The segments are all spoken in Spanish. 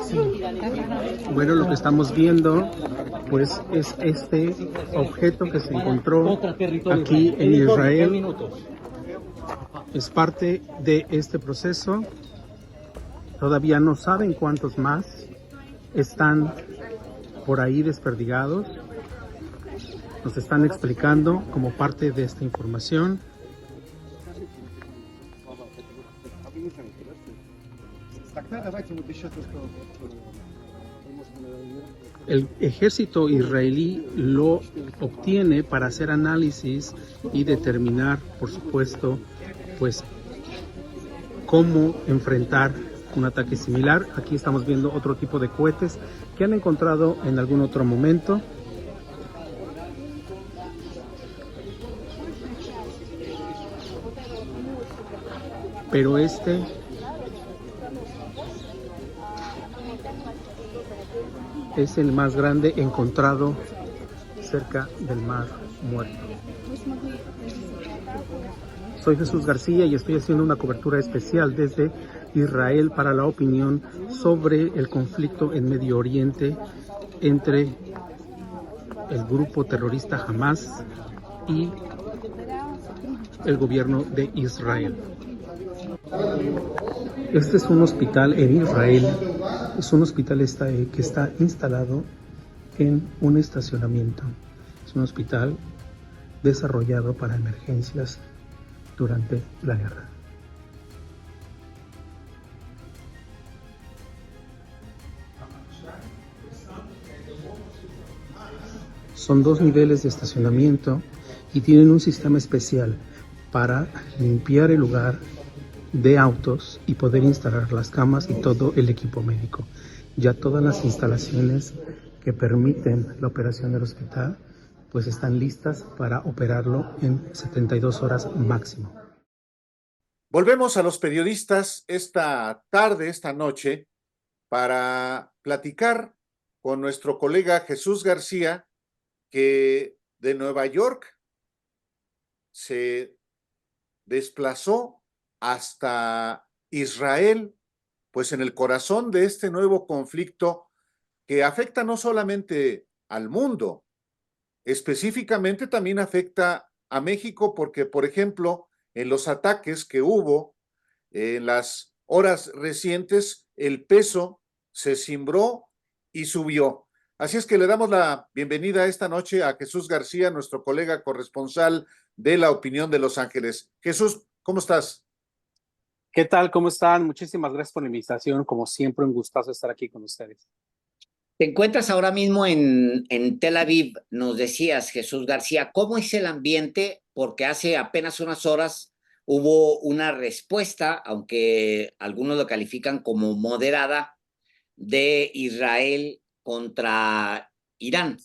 Sí. Bueno, lo que estamos viendo, pues, es este objeto que se encontró aquí en Israel. Es parte de este proceso. Todavía no saben cuántos más están por ahí desperdigados. Nos están explicando como parte de esta información. El ejército israelí lo obtiene para hacer análisis y determinar, por supuesto, pues cómo enfrentar un ataque similar. Aquí estamos viendo otro tipo de cohetes que han encontrado en algún otro momento. Pero este es el más grande encontrado cerca del Mar Muerto. Soy Jesús García y estoy haciendo una cobertura especial desde Israel para La Opinión sobre el conflicto en Medio Oriente entre el grupo terrorista Hamas y el gobierno de Israel. Este es un hospital en Israel. Es un hospital que está instalado en un estacionamiento. Es un hospital desarrollado para emergencias durante la guerra. Son 2 niveles de estacionamiento y tienen un sistema especial para limpiar el lugar de autos y poder instalar las camas y todo el equipo médico. Ya todas las instalaciones que permiten la operación del hospital pues están listas para operarlo en 72 horas máximo. Volvemos a los periodistas esta tarde, esta noche, para platicar con nuestro colega Jesús García, que de Nueva York se desplazó hasta Israel, pues en el corazón de este nuevo conflicto que afecta no solamente al mundo, específicamente también afecta a México porque, por ejemplo, en los ataques que hubo en las horas recientes, el peso se cimbró y subió. Así es que le damos la bienvenida esta noche a Jesús García, nuestro colega corresponsal de La Opinión de Los Ángeles. Jesús, ¿cómo estás? ¿Qué tal? ¿Cómo están? Muchísimas gracias por la invitación. Como siempre, un gustazo estar aquí con ustedes. Te encuentras ahora mismo en Tel Aviv, nos decías, Jesús García, ¿cómo es el ambiente? Porque hace apenas unas horas hubo una respuesta, aunque algunos lo califican como moderada, de Israel contra Irán.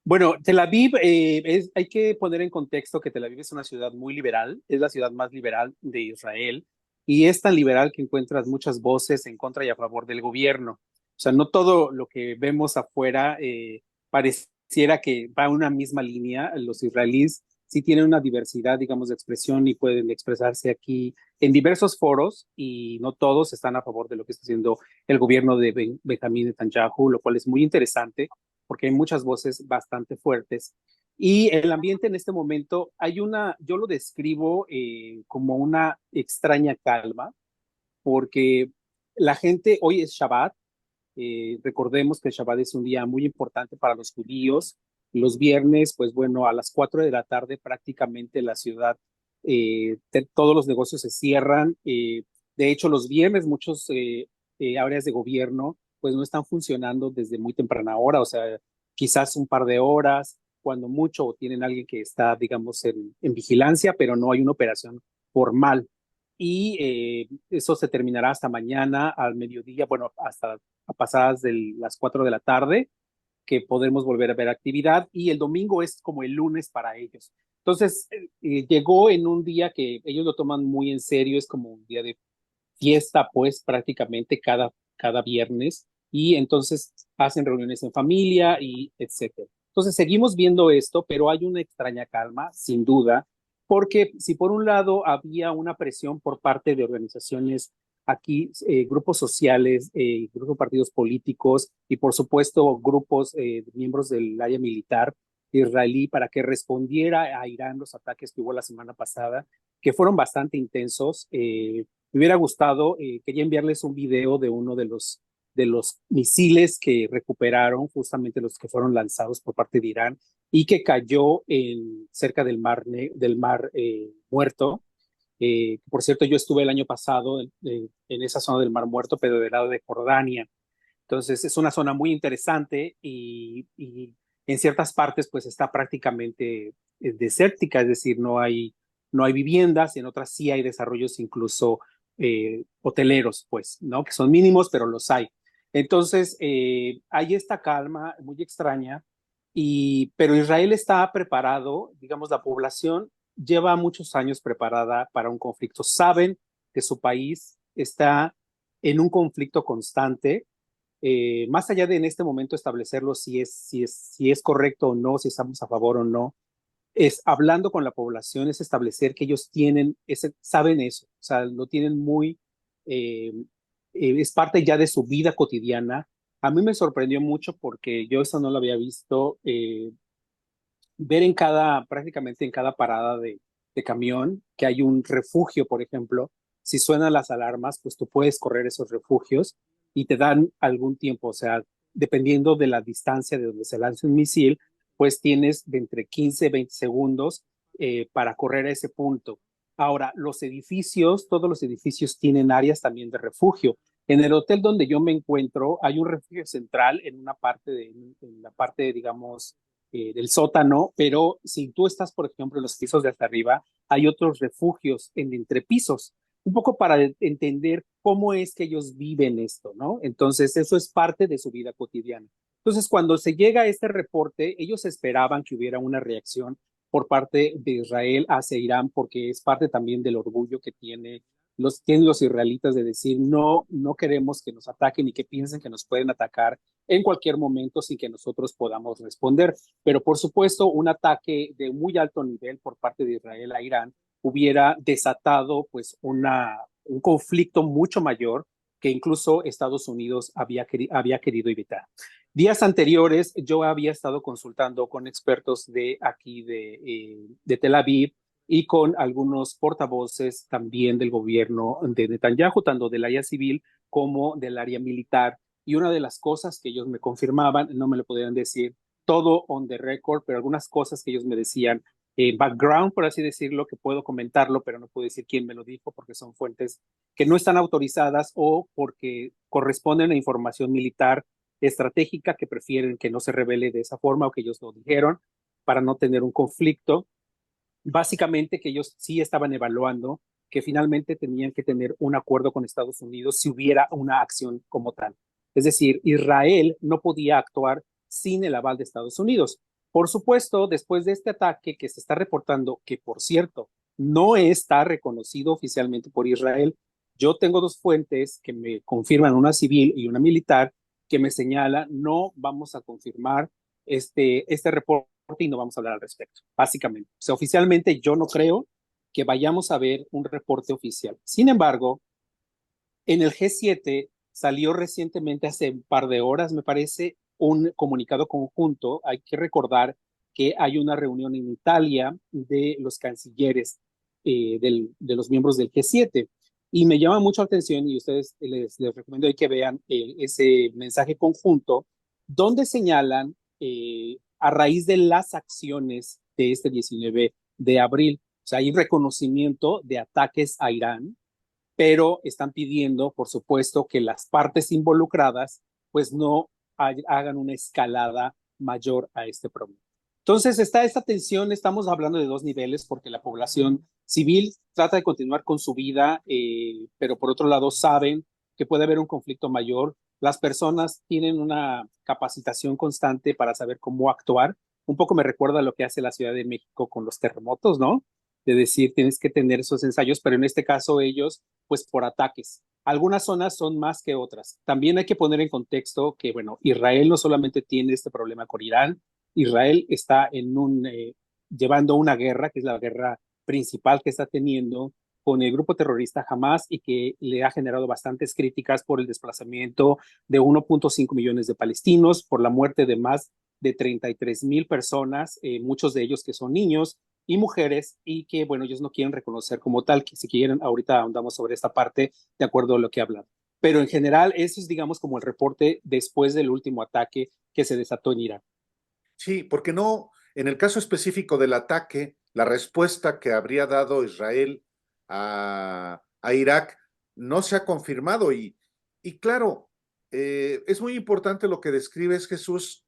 Bueno, Tel Aviv, hay que poner en contexto que Tel Aviv es una ciudad muy liberal, es la ciudad más liberal de Israel y es tan liberal que encuentras muchas voces en contra y a favor del gobierno. O sea, no todo lo que vemos afuera pareciera que va a una misma línea. Los israelíes sí tienen una diversidad, digamos, de expresión y pueden expresarse aquí en diversos foros y no todos están a favor de lo que está haciendo el gobierno de Benjamín Netanyahu, lo cual es muy interesante porque hay muchas voces bastante fuertes. Y el ambiente en este momento, yo lo describo como una extraña calma, porque la gente, hoy es Shabbat, recordemos que el Shabbat es un día muy importante para los judíos. Los viernes, pues bueno, a las 4 de la tarde prácticamente la ciudad, todos los negocios se cierran. De hecho, los viernes muchos áreas de gobierno pues no están funcionando desde muy temprana hora, o sea, quizás un par de horas, cuando mucho, o tienen alguien que está, digamos, en vigilancia, pero no hay una operación formal. Y eso se terminará hasta mañana al mediodía, bueno, hasta a pasadas de las 4 de la tarde, que podemos volver a ver actividad, y el domingo es como el lunes para ellos. Entonces, llegó en un día que ellos lo toman muy en serio, es como un día de fiesta, pues prácticamente cada viernes, y entonces hacen reuniones en familia y etcétera. Entonces, seguimos viendo esto, pero hay una extraña calma, sin duda, porque si por un lado había una presión por parte de organizaciones aquí grupos sociales, grupos de partidos políticos y por supuesto grupos miembros del área militar israelí para que respondiera a Irán los ataques que hubo la semana pasada, que fueron bastante intensos. Me hubiera gustado, quería enviarles un video de uno de los misiles que recuperaron, justamente los que fueron lanzados por parte de Irán y que cayó cerca del mar Muerto. Por cierto, yo estuve el año pasado en esa zona del Mar Muerto, pero del lado de Jordania. Entonces es una zona muy interesante y en ciertas partes pues está prácticamente desértica, es decir, no hay viviendas, y en otras sí hay desarrollos incluso hoteleros, pues, ¿no? Que son mínimos, pero los hay. Entonces hay esta calma muy extraña, pero Israel está preparado, digamos, la población lleva muchos años preparada para un conflicto. Saben que su país está en un conflicto constante, más allá de en este momento establecerlo si es correcto o no, si estamos a favor o no, es hablando con la población, es establecer que ellos saben eso, o sea, lo tienen eh, es parte ya de su vida cotidiana. A mí me sorprendió mucho porque yo eso no lo había visto, ver prácticamente en cada parada de camión que hay un refugio, por ejemplo. Si suenan las alarmas, pues tú puedes correr esos refugios y te dan algún tiempo, o sea, dependiendo de la distancia de donde se lance un misil, pues tienes de entre 15 y 20 segundos para correr a ese punto. Ahora, todos los edificios tienen áreas también de refugio. En el hotel donde yo me encuentro hay un refugio central en una en la parte, digamos, del sótano, pero si tú estás, por ejemplo, en los pisos de hasta arriba, hay otros refugios en entrepisos, un poco para entender cómo es que ellos viven esto, ¿no? Entonces, eso es parte de su vida cotidiana. Entonces, cuando se llega a este reporte, ellos esperaban que hubiera una reacción por parte de Israel hacia Irán, porque es parte también del orgullo que tienen los israelitas de decir, no, no queremos que nos ataquen y que piensen que nos pueden atacar en cualquier momento sin que nosotros podamos responder. Pero por supuesto, un ataque de muy alto nivel por parte de Israel a Irán hubiera desatado pues un conflicto mucho mayor que incluso Estados Unidos había querido evitar. Días anteriores yo había estado consultando con expertos de aquí de Tel Aviv y con algunos portavoces también del gobierno de Netanyahu, tanto del área civil como del área militar. Y una de las cosas que ellos me confirmaban, no me lo podían decir todo on the record, pero algunas cosas que ellos me decían, background, por así decirlo, que puedo comentarlo, pero no puedo decir quién me lo dijo porque son fuentes que no están autorizadas o porque corresponden a información militar estratégica que prefieren que no se revele de esa forma o que ellos lo dijeron para no tener un conflicto. Básicamente que ellos sí estaban evaluando que finalmente tenían que tener un acuerdo con Estados Unidos si hubiera una acción como tal. Es decir, Israel no podía actuar sin el aval de Estados Unidos. Por supuesto, después de este ataque que se está reportando, que por cierto, no está reconocido oficialmente por Israel, yo tengo dos fuentes que me confirman, una civil y una militar, que me señala, no vamos a confirmar este reporte y no vamos a hablar al respecto, básicamente. O sea, oficialmente yo no creo que vayamos a ver un reporte oficial. Sin embargo, en el G7 salió recientemente, hace un par de horas, me parece, un comunicado conjunto. Hay que recordar que hay una reunión en Italia de los cancilleres de los miembros del G7. Y me llama mucho la atención, y ustedes les recomiendo que vean ese mensaje conjunto, donde señalan a raíz de las acciones de este 19 de abril, o sea, hay reconocimiento de ataques a Irán, pero están pidiendo, por supuesto, que las partes involucradas pues no hagan una escalada mayor a este problema. Entonces está esta tensión, estamos hablando de dos niveles porque la población civil trata de continuar con su vida, pero por otro lado saben que puede haber un conflicto mayor. Las personas tienen una capacitación constante para saber cómo actuar. Un poco me recuerda a lo que hace la Ciudad de México con los terremotos, ¿no? De decir, tienes que tener esos ensayos, pero en este caso ellos, pues por ataques. Algunas zonas son más que otras. También hay que poner en contexto que, bueno, Israel no solamente tiene este problema con Irán, Israel está llevando una guerra, que es la guerra principal que está teniendo con el grupo terrorista Hamas y que le ha generado bastantes críticas por el desplazamiento de 1.5 millones de palestinos, por la muerte de más de 33,000 personas, muchos de ellos que son niños y mujeres, y que, bueno, ellos no quieren reconocer como tal, que si quieren, ahorita ahondamos sobre esta parte de acuerdo a lo que hablan. Pero en general, eso es, digamos, como el reporte después del último ataque que se desató en Irán. Sí, porque no, en el caso específico del ataque, la respuesta que habría dado Israel a Irak no se ha confirmado y claro, es muy importante lo que describes, Jesús,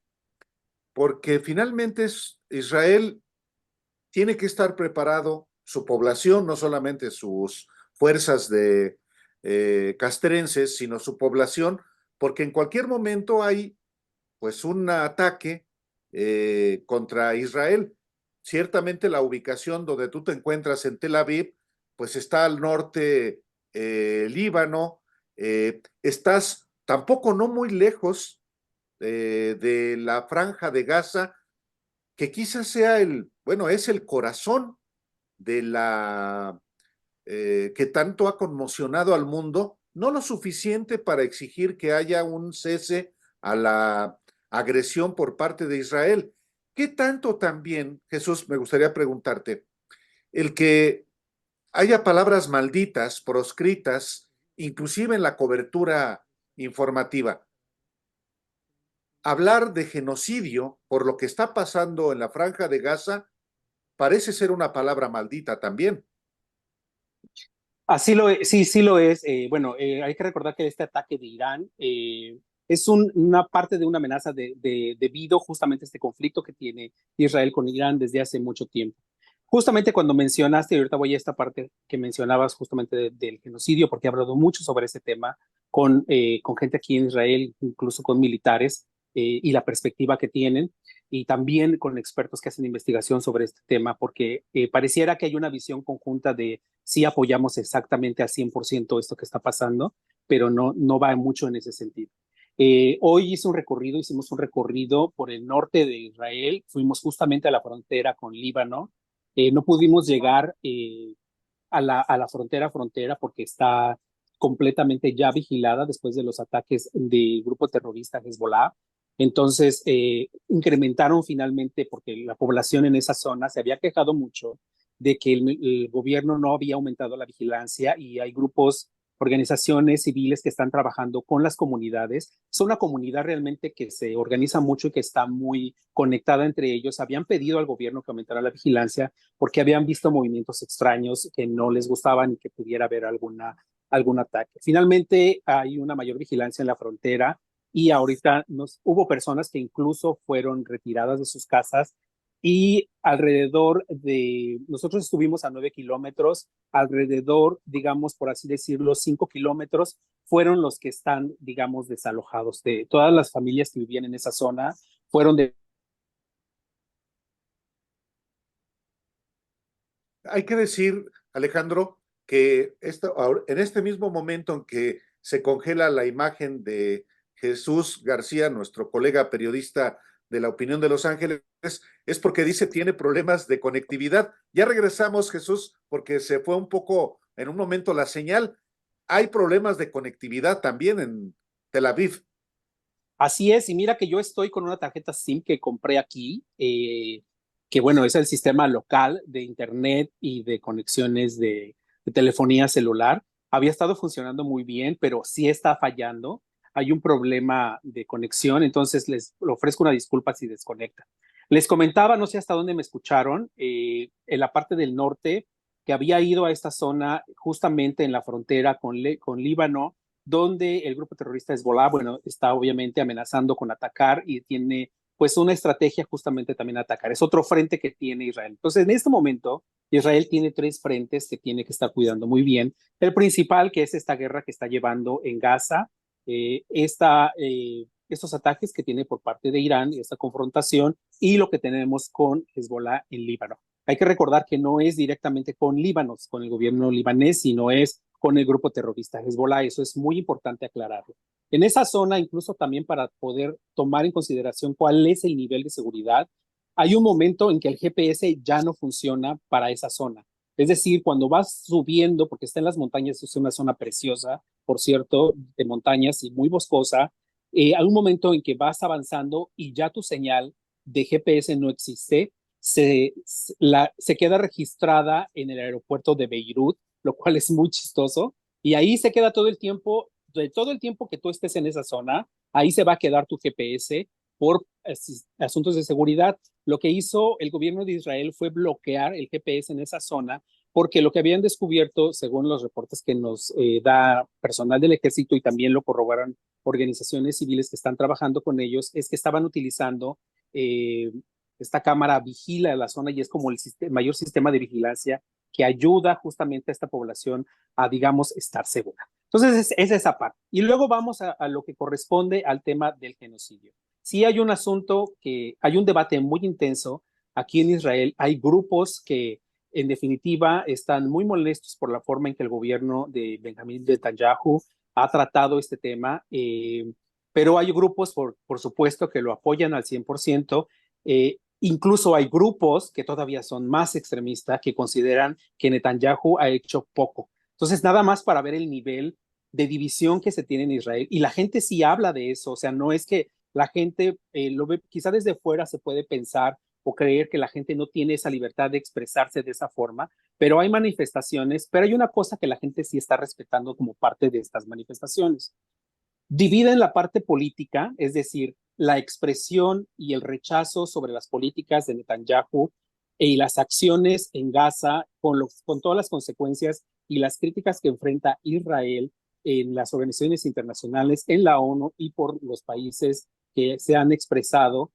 porque finalmente Israel tiene que estar preparado, su población, no solamente sus fuerzas de castrenses, sino su población, porque en cualquier momento hay pues un ataque contra Israel. Ciertamente la ubicación donde tú te encuentras en Tel Aviv, pues está al norte Líbano, estás tampoco no muy lejos de la franja de Gaza, que quizás sea bueno, es el corazón de que tanto ha conmocionado al mundo, no lo suficiente para exigir que haya un cese a la agresión por parte de Israel. ¿Qué tanto también, Jesús, me gustaría preguntarte, el que haya palabras malditas, proscritas, inclusive en la cobertura informativa? Hablar de genocidio por lo que está pasando en la franja de Gaza parece ser una palabra maldita también. Así lo es, sí, sí lo es. Bueno, hay que recordar que este ataque de Irán es una parte de una amenaza debido justamente a este conflicto que tiene Israel con Irán desde hace mucho tiempo. Justamente cuando mencionaste, y ahorita voy a esta parte que mencionabas justamente del genocidio, porque he hablado mucho sobre ese tema con gente aquí en Israel, incluso con militares, y la perspectiva que tienen, y también con expertos que hacen investigación sobre este tema, porque pareciera que hay una visión conjunta de sí apoyamos exactamente al 100% esto que está pasando, pero no va mucho en ese sentido. Hoy hicimos un recorrido por el norte de Israel, fuimos justamente a la frontera con Líbano, no pudimos llegar a la frontera porque está completamente ya vigilada después de los ataques del grupo terrorista Hezbollah. Entonces, incrementaron finalmente, porque la población en esa zona se había quejado mucho de que el gobierno no había aumentado la vigilancia y hay grupos, organizaciones civiles que están trabajando con las comunidades. Es una comunidad realmente que se organiza mucho y que está muy conectada entre ellos. Habían pedido al gobierno que aumentara la vigilancia porque habían visto movimientos extraños que no les gustaban y que pudiera haber algún ataque. Finalmente hay una mayor vigilancia en la frontera y ahorita hubo personas que incluso fueron retiradas de sus casas y nosotros estuvimos a 9 kilómetros, alrededor, digamos, por así decirlo, 5 kilómetros fueron los que están, digamos, desalojados. De todas las familias que vivían en esa zona fueron de... Hay que decir, Alejandro, que en este mismo momento en que se congela la imagen de Jesús García, nuestro colega periodista de La Opinión de Los Ángeles, es porque dice tiene problemas de conectividad. Ya regresamos, Jesús, porque se fue un poco en un momento la señal. Hay problemas de conectividad también en Tel Aviv. Así es, y mira que yo estoy con una tarjeta SIM que compré aquí, que bueno, es el sistema local de internet y de conexiones de telefonía celular. Había estado funcionando muy bien, pero sí está fallando. Hay un problema de conexión, entonces les ofrezco una disculpa si desconecta. Les comentaba, no sé hasta dónde me escucharon, en la parte del norte, que había ido a esta zona justamente en la frontera con Líbano, donde el grupo terrorista Hezbollah, bueno, está obviamente amenazando con atacar y tiene pues una estrategia justamente también atacar. Es otro frente que tiene Israel. Entonces, en este momento, Israel tiene 3 frentes que tiene que estar cuidando muy bien. El principal, que es esta guerra que está llevando en Gaza, estos ataques que tiene por parte de Irán, esta confrontación, y lo que tenemos con Hezbollah en Líbano. Hay que recordar que no es directamente con Líbano, con el gobierno libanés, sino es con el grupo terrorista Hezbollah. Eso es muy importante aclararlo. En esa zona, incluso también para poder tomar en consideración cuál es el nivel de seguridad, hay un momento en que el GPS ya no funciona para esa zona. Es decir, cuando vas subiendo, porque está en las montañas, es una zona preciosa, por cierto, de montañas y muy boscosa, hay un momento en que vas avanzando y ya tu señal de GPS no existe, se queda registrada en el aeropuerto de Beirut, lo cual es muy chistoso, y ahí se queda todo el tiempo, de todo el tiempo que tú estés en esa zona, ahí se va a quedar tu GPS por asuntos de seguridad. Lo que hizo el gobierno de Israel fue bloquear el GPS en esa zona, porque lo que habían descubierto, según los reportes que nos da personal del ejército y también lo corroboran organizaciones civiles que están trabajando con ellos, es que estaban utilizando esta cámara vigila la zona y es como el mayor sistema de vigilancia que ayuda justamente a esta población a, digamos, estar segura. Entonces, es esa parte. Y luego vamos a lo que corresponde al tema del genocidio. Sí hay un asunto hay un debate muy intenso aquí en Israel. Hay grupos que, en definitiva, están muy molestos por la forma en que el gobierno de Benjamín Netanyahu ha tratado este tema, pero hay grupos, por supuesto, que lo apoyan al 100%. Incluso hay grupos que todavía son más extremistas que consideran que Netanyahu ha hecho poco. Entonces, nada más para ver el nivel de división que se tiene en Israel. Y la gente sí habla de eso, o sea, no es que la gente lo ve, quizá desde fuera se puede pensar o creer que la gente no tiene esa libertad de expresarse de esa forma, pero hay manifestaciones, pero hay una cosa que la gente sí está respetando como parte de estas manifestaciones. Divide en la parte política, es decir, la expresión y el rechazo sobre las políticas de Netanyahu y las acciones en Gaza con todas las consecuencias y las críticas que enfrenta Israel en las organizaciones internacionales, en la ONU y por los países que se han expresado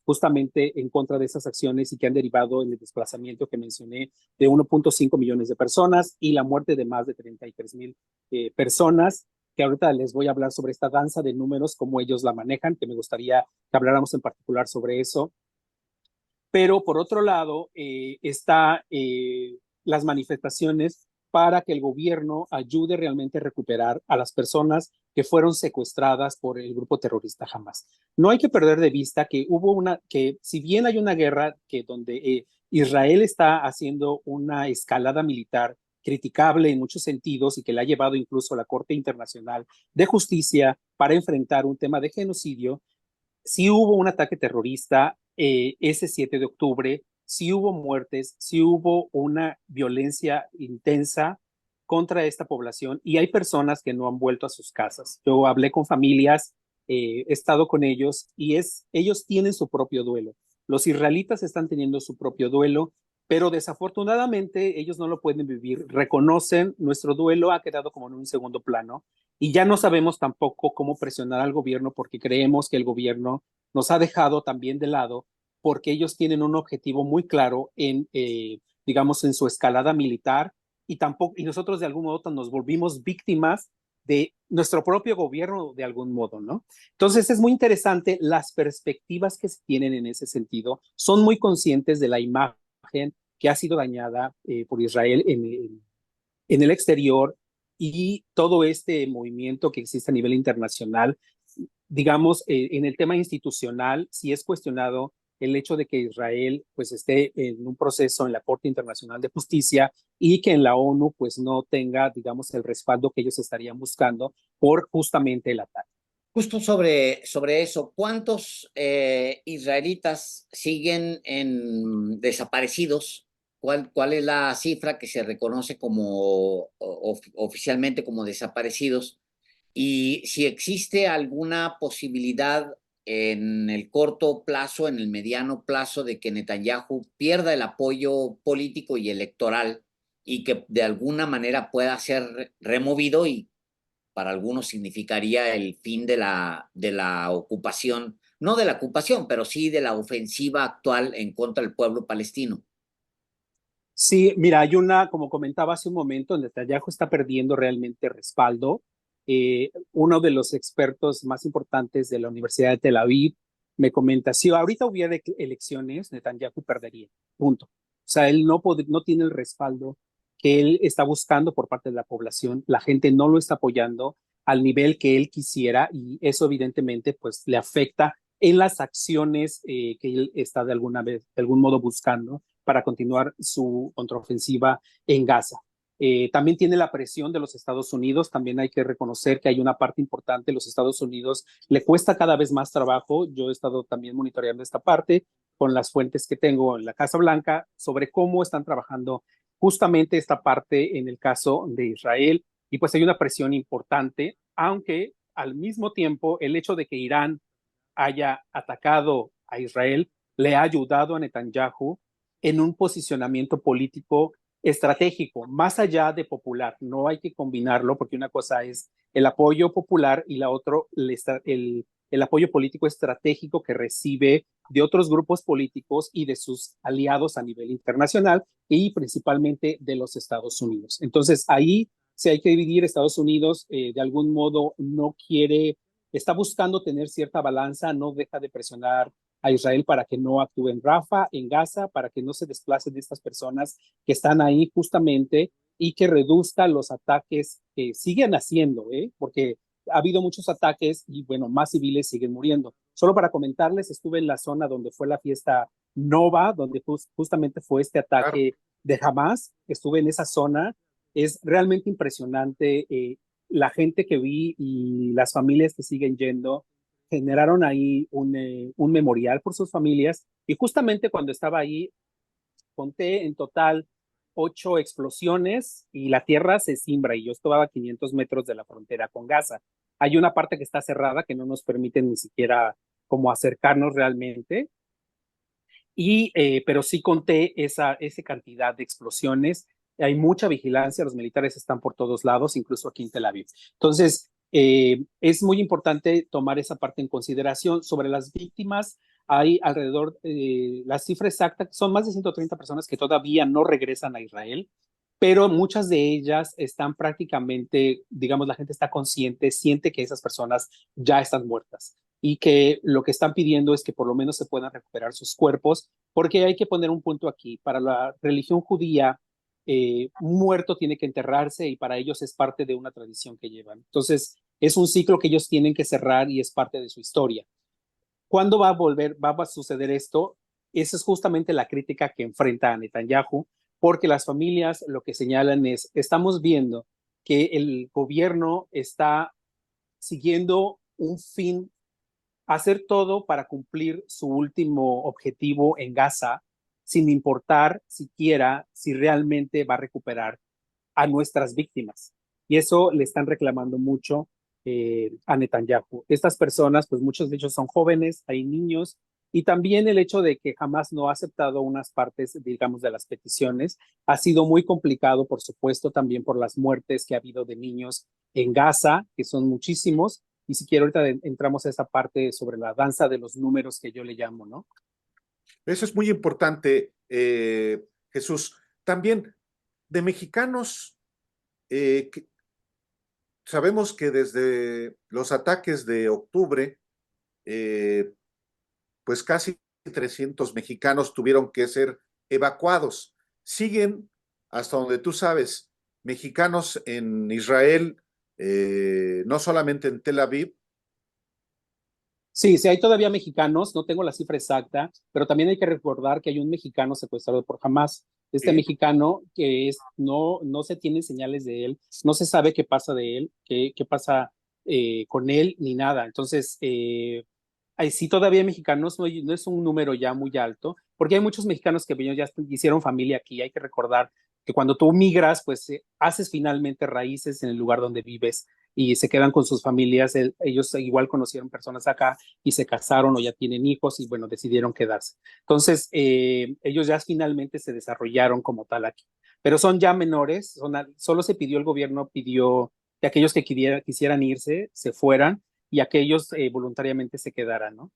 justamente en contra de esas acciones y que han derivado en el desplazamiento que mencioné de 1.5 millones de personas y la muerte de más de 33,000 personas, que ahorita les voy a hablar sobre esta danza de números, cómo ellos la manejan, que me gustaría que habláramos en particular sobre eso. Pero por otro lado, está las manifestaciones para que el gobierno ayude realmente a recuperar a las personas que fueron secuestradas por el grupo terrorista Hamas. No hay que perder de vista que que si bien hay una guerra donde Israel está haciendo una escalada militar criticable en muchos sentidos y que le ha llevado incluso a la Corte Internacional de Justicia para enfrentar un tema de genocidio, sí hubo un ataque terrorista ese 7 de octubre, sí hubo muertes, sí hubo una violencia intensa contra esta población y hay personas que no han vuelto a sus casas. Yo hablé con familias, he estado con ellos y ellos tienen su propio duelo. Los israelitas están teniendo su propio duelo, pero desafortunadamente ellos no lo pueden vivir. Reconocen, nuestro duelo ha quedado como en un segundo plano y ya no sabemos tampoco cómo presionar al gobierno porque creemos que el gobierno nos ha dejado también de lado porque ellos tienen un objetivo muy claro digamos, en su escalada militar y nosotros de algún modo nos volvimos víctimas de nuestro propio gobierno de algún modo, ¿no? Entonces es muy interesante las perspectivas que se tienen en ese sentido. Son muy conscientes de la imagen que ha sido dañada por Israel en el exterior y todo este movimiento que existe a nivel internacional, digamos, en el tema institucional, si es cuestionado el hecho de que Israel pues esté en un proceso en la Corte Internacional de Justicia y que en la ONU pues no tenga, digamos, el respaldo que ellos estarían buscando por justamente el ataque. Justo sobre eso, ¿cuántos israelitas siguen desaparecidos? ¿Cuál es la cifra que se reconoce como oficialmente como desaparecidos? Y si existe alguna posibilidad en el corto plazo, en el mediano plazo, de que Netanyahu pierda el apoyo político y electoral y que de alguna manera pueda ser removido y para algunos significaría el fin de la ocupación, no de la ocupación, pero sí de la ofensiva actual en contra del pueblo palestino. Sí, mira, como comentaba hace un momento, Netanyahu está perdiendo realmente respaldo. Uno de los expertos más importantes de la Universidad de Tel Aviv me comenta, si ahorita hubiera elecciones, Netanyahu perdería, punto. O sea, él no tiene el respaldo que él está buscando por parte de la población. La gente no lo está apoyando al nivel que él quisiera y eso evidentemente pues le afecta en las acciones que él está de algún modo buscando para continuar su contraofensiva en Gaza. También tiene la presión de los Estados Unidos, también hay que reconocer que hay una parte importante, los Estados Unidos le cuesta cada vez más trabajo, yo he estado también monitoreando esta parte con las fuentes que tengo en la Casa Blanca sobre cómo están trabajando justamente esta parte en el caso de Israel, y pues hay una presión importante, aunque al mismo tiempo el hecho de que Irán haya atacado a Israel le ha ayudado a Netanyahu en un posicionamiento político estratégico, más allá de popular. No hay que combinarlo porque una cosa es el apoyo popular y la otra el apoyo político estratégico que recibe de otros grupos políticos y de sus aliados a nivel internacional y principalmente de los Estados Unidos. Entonces ahí si hay que dividir. Estados Unidos de algún modo no quiere, está buscando tener cierta balanza, no deja de presionar a Israel para que no actúe en Rafah, en Gaza, para que no se desplacen de estas personas que están ahí justamente y que reduzca los ataques que siguen haciendo, porque ha habido muchos ataques y bueno, más civiles siguen muriendo. Solo para comentarles, estuve en la zona donde fue la fiesta Nova, donde justamente fue este ataque de Hamas, estuve en esa zona, es realmente impresionante la gente que vi y las familias que siguen yendo generaron ahí un memorial por sus familias y justamente cuando estaba ahí conté en total 8 explosiones y la tierra se cimbra y yo estaba a 500 metros de la frontera con Gaza. Hay una parte que está cerrada que no nos permite ni siquiera como acercarnos realmente, pero sí conté esa cantidad de explosiones. Hay mucha vigilancia, los militares están por todos lados, incluso aquí en Tel Aviv. Entonces, es muy importante tomar esa parte en consideración. Sobre las víctimas, hay alrededor, la cifra exacta, son más de 130 personas que todavía no regresan a Israel, pero muchas de ellas están prácticamente, digamos, la gente está consciente, siente que esas personas ya están muertas y que lo que están pidiendo es que por lo menos se puedan recuperar sus cuerpos, porque hay que poner un punto aquí. Para la religión judía, un muerto tiene que enterrarse y para ellos es parte de una tradición que llevan. Entonces, es un ciclo que ellos tienen que cerrar y es parte de su historia. ¿Cuándo va a suceder esto? Esa es justamente la crítica que enfrenta a Netanyahu, porque las familias lo que señalan es, estamos viendo que el gobierno está siguiendo un fin, hacer todo para cumplir su último objetivo en Gaza, sin importar siquiera si realmente va a recuperar a nuestras víctimas. Y eso le están reclamando mucho a Netanyahu. Estas personas, pues muchos de ellos son jóvenes, hay niños, y también el hecho de que jamás no ha aceptado unas partes, digamos, de las peticiones, ha sido muy complicado, por supuesto, también por las muertes que ha habido de niños en Gaza, que son muchísimos, y si quiero ahorita entramos a esa parte sobre la danza de los números que yo le llamo, ¿no? Eso es muy importante, Jesús. También de mexicanos, sabemos que desde los ataques de octubre, pues casi 300 mexicanos tuvieron que ser evacuados. Siguen, hasta donde tú sabes, mexicanos en Israel, no solamente en Tel Aviv. Sí, sí, hay todavía mexicanos, no tengo la cifra exacta, pero también hay que recordar que hay un mexicano secuestrado por Hamas. Este mexicano que no se tienen señales de él, no se sabe qué pasa de él, qué pasa con él, ni nada. Entonces, sí, todavía mexicanos, no es un número ya muy alto, porque hay muchos mexicanos que ya hicieron familia aquí. Hay que recordar que cuando tú migras, pues haces finalmente raíces en el lugar donde vives y se quedan con sus familias. Ellos igual conocieron personas acá y se casaron o ya tienen hijos y bueno, decidieron quedarse. Entonces, ellos ya finalmente se desarrollaron como tal aquí, pero son ya menores, solo se pidió, el gobierno pidió que aquellos que quisieran irse, se fueran y aquellos voluntariamente se quedaran, ¿no?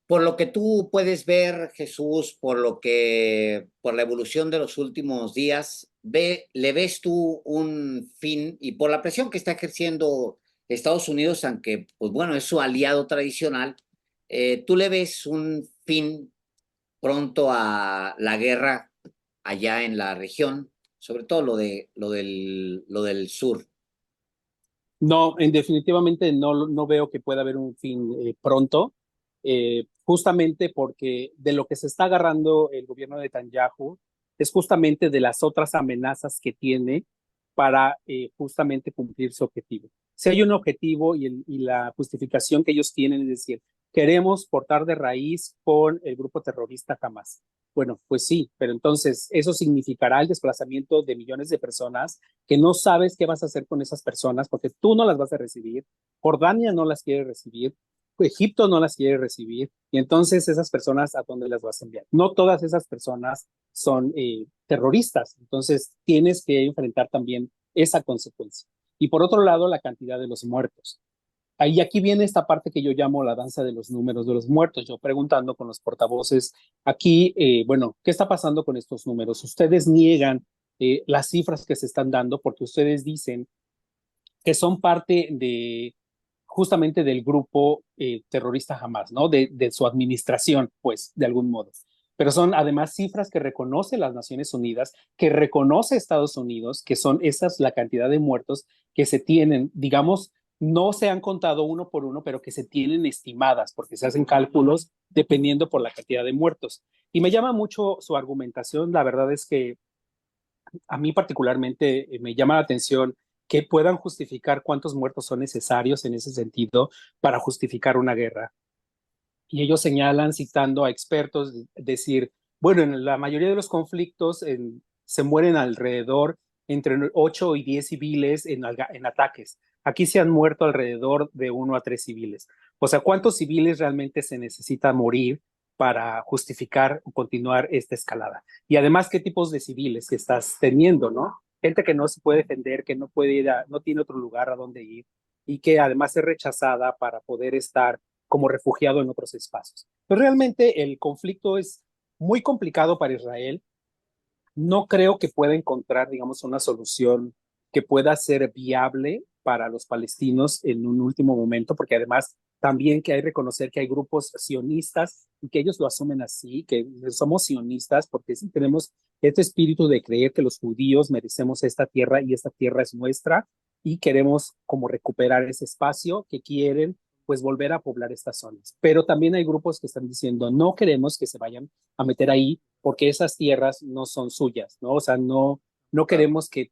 Por lo que tú puedes ver, Jesús, por la evolución de los últimos días, ¿le ves tú un fin? Y por la presión que está ejerciendo Estados Unidos, aunque, pues bueno, es su aliado tradicional, ¿tú le ves un fin pronto a la guerra allá en la región? Sobre todo lo del sur. No, definitivamente no veo que pueda haber un fin pronto, justamente porque de lo que se está agarrando el gobierno de Netanyahu es justamente de las otras amenazas que tiene para justamente cumplir su objetivo. Si hay un objetivo y la justificación que ellos tienen es decir, queremos cortar de raíz con el grupo terrorista Hamas. Bueno, pues sí, pero entonces eso significará el desplazamiento de millones de personas que no sabes qué vas a hacer con esas personas porque tú no las vas a recibir, Jordania no las quiere recibir, Egipto no las quiere recibir, y entonces esas personas a dónde las vas a enviar. No todas esas personas son terroristas, entonces tienes que enfrentar también esa consecuencia. Y por otro lado, la cantidad de los muertos. Ahí aquí viene esta parte que yo llamo la danza de los números de los muertos. Yo preguntando con los portavoces aquí, bueno, ¿qué está pasando con estos números? Ustedes niegan las cifras que se están dando porque ustedes dicen que son parte de justamente del grupo terrorista Hamas, ¿no? De su administración, pues, de algún modo. Pero son además cifras que reconoce las Naciones Unidas, que reconoce Estados Unidos, que son esas la cantidad de muertos que se tienen, digamos, no se han contado uno por uno, pero que se tienen estimadas, porque se hacen cálculos dependiendo por la cantidad de muertos. Y me llama mucho su argumentación, la verdad es que a mí particularmente me llama la atención que puedan justificar cuántos muertos son necesarios en ese sentido para justificar una guerra. Y ellos señalan, citando a expertos, decir, bueno, en la mayoría de los conflictos se mueren alrededor entre 8 y 10 civiles en ataques. Aquí se han muerto alrededor de 1 a 3 civiles. O sea, ¿cuántos civiles realmente se necesita morir para justificar o continuar esta escalada? Y además, ¿qué tipos de civiles que estás teniendo, no? Gente que no se puede defender, que no puede ir no tiene otro lugar a donde ir y que además es rechazada para poder estar como refugiado en otros espacios. Pero realmente el conflicto es muy complicado para Israel. No creo que pueda encontrar, digamos, una solución que pueda ser viable para los palestinos en un último momento, porque además también que hay que reconocer que hay grupos sionistas y que ellos lo asumen así, que somos sionistas porque sí tenemos este espíritu de creer que los judíos merecemos esta tierra y esta tierra es nuestra y queremos como recuperar ese espacio que quieren pues volver a poblar estas zonas. Pero también hay grupos que están diciendo no queremos que se vayan a meter ahí porque esas tierras no son suyas, ¿no? O sea, no queremos que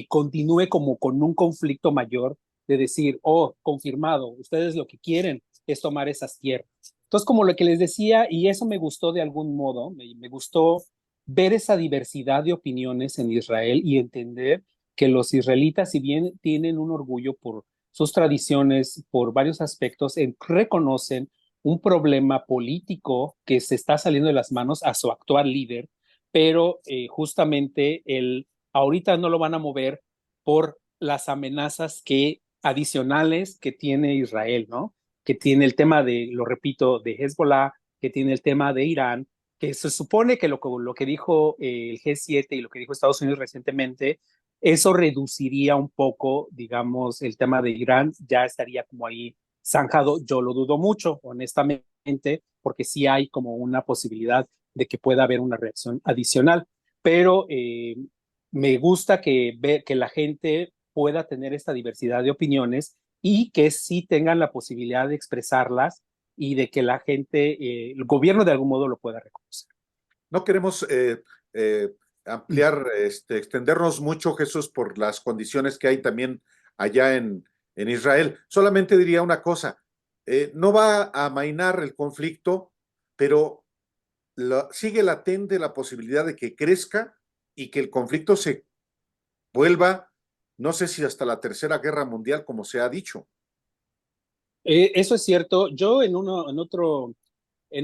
continúe como con un conflicto mayor de decir, oh, confirmado, ustedes lo que quieren es tomar esas tierras. Entonces, como lo que les decía, y eso me gustó de algún modo, me gustó ver esa diversidad de opiniones en Israel y entender que los israelitas, si bien tienen un orgullo por sus tradiciones, por varios aspectos, reconocen un problema político que se está saliendo de las manos a su actual líder, pero justamente ahorita no lo van a mover por las amenazas adicionales que tiene Israel, ¿no? Que tiene el tema de, lo repito, de Hezbollah, que tiene el tema de Irán, que se supone que lo que dijo el G7 y lo que dijo Estados Unidos recientemente, eso reduciría un poco, digamos, el tema de Irán, ya estaría como ahí zanjado. Yo lo dudo mucho, honestamente, porque sí hay como una posibilidad de que pueda haber una reacción adicional, pero me gusta que la gente pueda tener esta diversidad de opiniones y que sí tengan la posibilidad de expresarlas y de que la gente, el gobierno de algún modo lo pueda reconocer. No queremos ampliar, extendernos mucho, Jesús, por las condiciones que hay también allá en Israel. Solamente diría una cosa, no va a amainar el conflicto, pero sigue latente la posibilidad de que crezca y que el conflicto se vuelva, no sé si hasta la Tercera Guerra Mundial, como se ha dicho. Eso es cierto. Yo en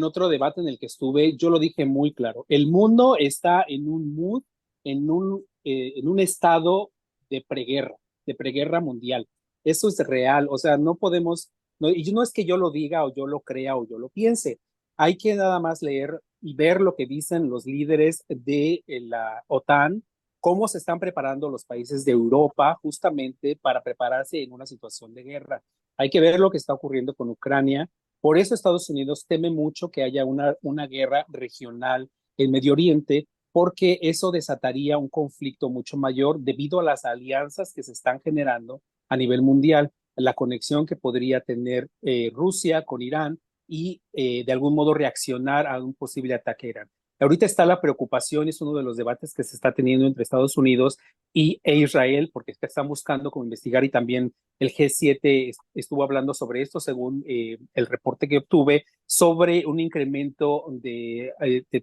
otro debate en el que estuve, yo lo dije muy claro. El mundo está en un mood, en un estado de preguerra mundial. Eso es real. O sea, no podemos, no, y no es que yo lo diga o yo lo crea o yo lo piense. Hay que nada más leer y ver lo que dicen los líderes de la OTAN, cómo se están preparando los países de Europa justamente para prepararse en una situación de guerra. Hay que ver lo que está ocurriendo con Ucrania. Por eso Estados Unidos teme mucho que haya una guerra regional en Medio Oriente, porque eso desataría un conflicto mucho mayor debido a las alianzas que se están generando a nivel mundial, la conexión que podría tener Rusia con Irán y de algún modo reaccionar a un posible ataque a Irán. Ahorita está la preocupación, es uno de los debates que se está teniendo entre Estados Unidos e Israel, porque están buscando como investigar, y también el G7 estuvo hablando sobre esto, según el reporte que obtuve, sobre un incremento de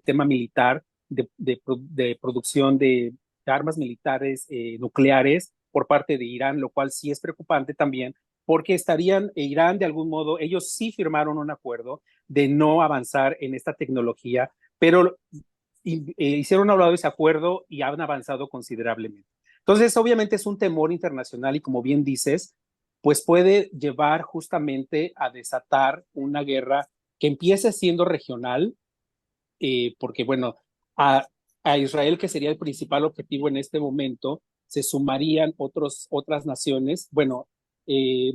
tema militar, de producción de armas militares nucleares por parte de Irán, lo cual sí es preocupante también, porque Irán de algún modo, ellos sí firmaron un acuerdo de no avanzar en esta tecnología, pero hicieron a un lado ese acuerdo y han avanzado considerablemente. Entonces, obviamente es un temor internacional y, como bien dices, pues puede llevar justamente a desatar una guerra que empiece siendo regional, porque bueno, a Israel, que sería el principal objetivo en este momento, se sumarían otras naciones. Bueno, eh,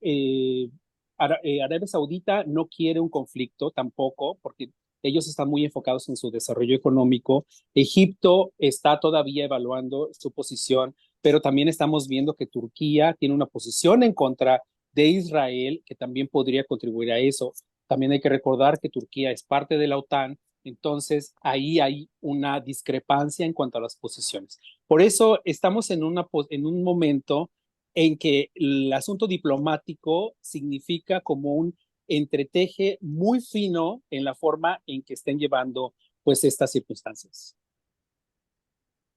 eh, Arabia Saudita no quiere un conflicto tampoco, porque ellos están muy enfocados en su desarrollo económico. Egipto está todavía evaluando su posición, pero también estamos viendo que Turquía tiene una posición en contra de Israel, que también podría contribuir a eso. También hay que recordar que Turquía es parte de la OTAN, entonces ahí hay una discrepancia en cuanto a las posiciones. Por eso estamos en un momento en que el asunto diplomático significa como un entreteje muy fino en la forma en que estén llevando pues estas circunstancias.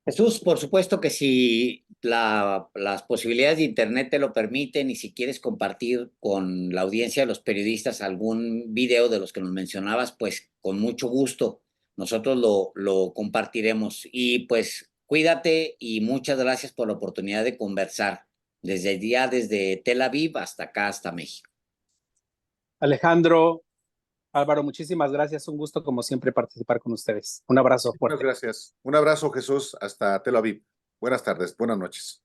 Jesús, por supuesto que si las posibilidades de Internet te lo permiten y si quieres compartir con la audiencia de los periodistas algún video de los que nos mencionabas, pues con mucho gusto nosotros lo compartiremos. Y pues cuídate y muchas gracias por la oportunidad de conversar desde Tel Aviv hasta acá, hasta México. Alejandro, Álvaro, muchísimas gracias. Un gusto, como siempre, participar con ustedes. Un abrazo fuerte. Muchas gracias. Un abrazo, Jesús, hasta Tel Aviv. Buenas tardes, buenas noches.